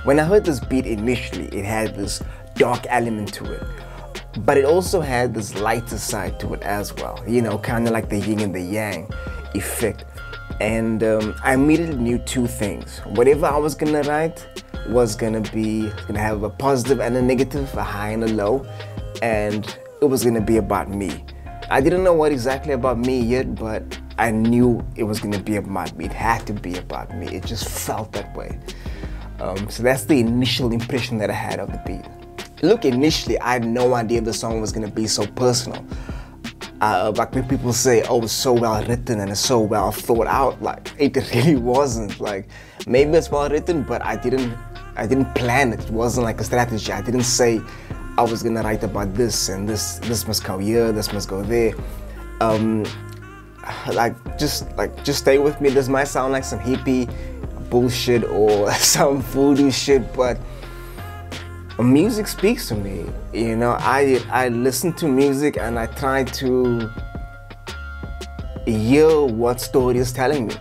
When I heard this beat initially, it had this dark element to it, but it also had this lighter side to it as well, you know, kind of like the yin and the yang effect. And I immediately knew two things. Whatever I was gonna write was gonna have a positive and a negative, a high and a low, and it was gonna be about me. I didn't know what exactly about me yet, but I knew it was gonna be about me. It had to be about me. It just felt that way. So that's the initial impression that I had of the beat. Look, initially, I had no idea the song was gonna be so personal. Like when people say, oh, it's so well written and it's so well thought out, like it really wasn't. Like maybe it's well written, but I didn't plan it. It wasn't like a strategy. I didn't say I was gonna write about this and this must go here, this must go there. Just stay with me. This might sound like some hippie bullshit or some voodoo shit, but music speaks to me. You know, I listen to music and I try to hear what story is telling me,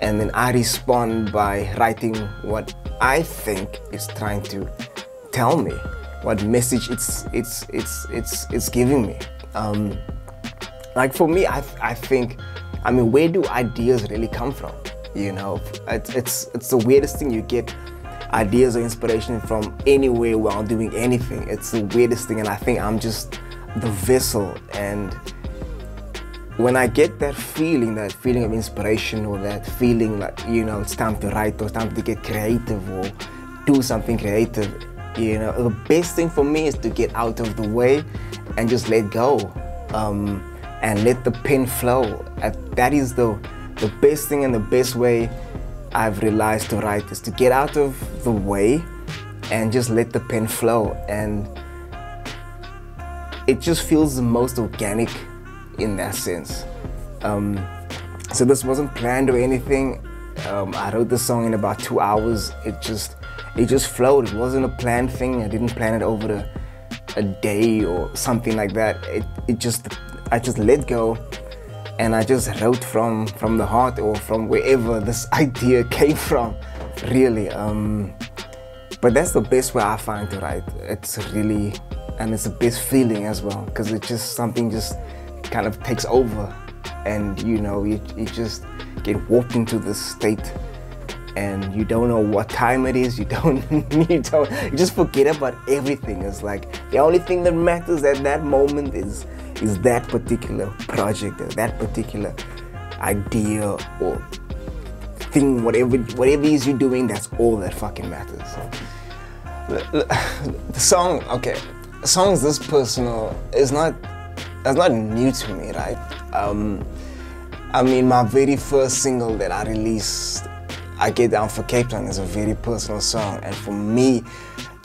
and then I respond by writing what I think is trying to tell me, what message it's giving me. Like for me, I think, I mean, where do ideas really come from? You know, it's the weirdest thing. You get ideas or inspiration from anywhere while doing anything. It's the weirdest thing, and I think I'm just the vessel. And when I get that feeling of inspiration, or that feeling like, you know, it's time to write or it's time to get creative or do something creative, you know, the best thing for me is to get out of the way and just let go, and let the pen flow. That is the best thing, and the best way I've realized to write is to get out of the way and just let the pen flow. And it just feels the most organic in that sense. So this wasn't planned or anything. I wrote the song in about 2 hours. It just flowed. It wasn't a planned thing. I didn't plan it over a day or something like that. I just let go, and I just wrote from the heart, or from wherever this idea came from, really. But that's the best way I find to write. It's really, and it's the best feeling as well, because it just, something just kind of takes over, and you know, you just get warped into this state, and you don't know what time it is. You just forget about everything. It's like the only thing that matters at that moment is that particular project, or that particular idea or thing, whatever it is you're doing. That's all that fucking matters. The song, okay, songs this personal is not new to me, right? I mean, my very first single that I released, I Get Down for Cape Town, is a very personal song, and for me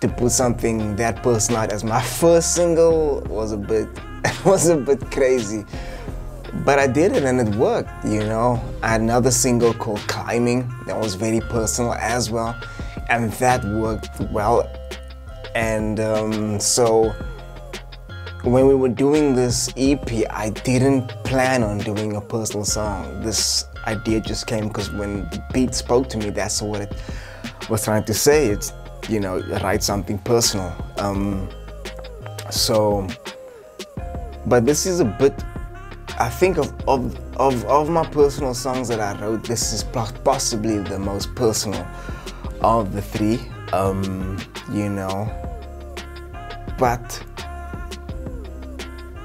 to put something that personal out as my first single was a bit crazy, but I did it and it worked, you know. I had another single called Climbing that was very personal as well, and that worked well. And so when we were doing this EP, I didn't plan on doing a personal song. This idea just came because when the beat spoke to me, that's what it was trying to say. It's, you know, write something personal. But this is a bit, I think of my personal songs that I wrote, this is possibly the most personal of the three, you know. But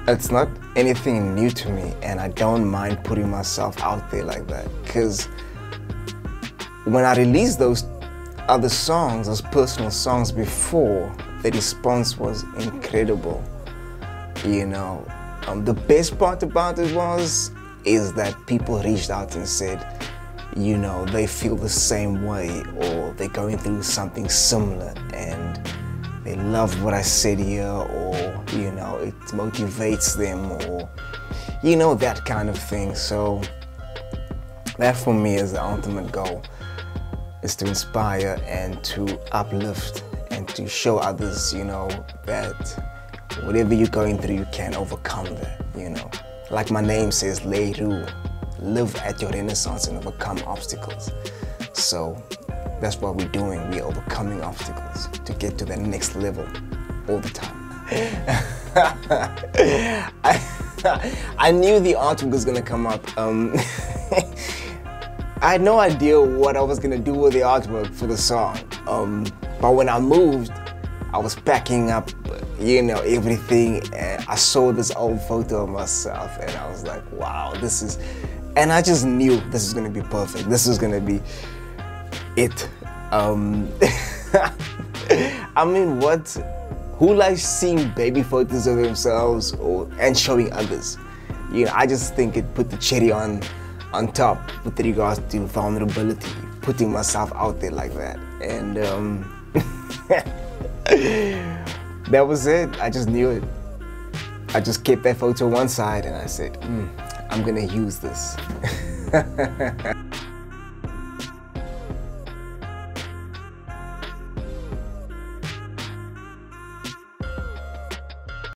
it's not anything new to me, and I don't mind putting myself out there like that, because when I released those other songs, those personal songs before, the response was incredible. You know, the best part about it is that people reached out and said, you know, they feel the same way, or they're going through something similar, and they love what I said here, or, you know, it motivates them, or, you know, that kind of thing. So that for me is the ultimate goal, is to inspire and to uplift and to show others, you know, that whatever you're going through, you can overcome that, you know. Like my name says, Lay Roo, live at your renaissance and overcome obstacles. So That's what we're doing. We're overcoming obstacles to get to the next level all the time. I knew the artwork was gonna come up. I had no idea what I was gonna do with the artwork for the song. But when I moved, I was packing up, everything, and I saw this old photo of myself, and I was like, wow, this is, and I just knew this is gonna be perfect. This is gonna be it. I mean, who likes seeing baby photos of themselves and showing others? I just think it put the cherry on top with regards to vulnerability, putting myself out there like that. And that was it. I just knew it. I just kept that photo one side and I said, I'm gonna use this.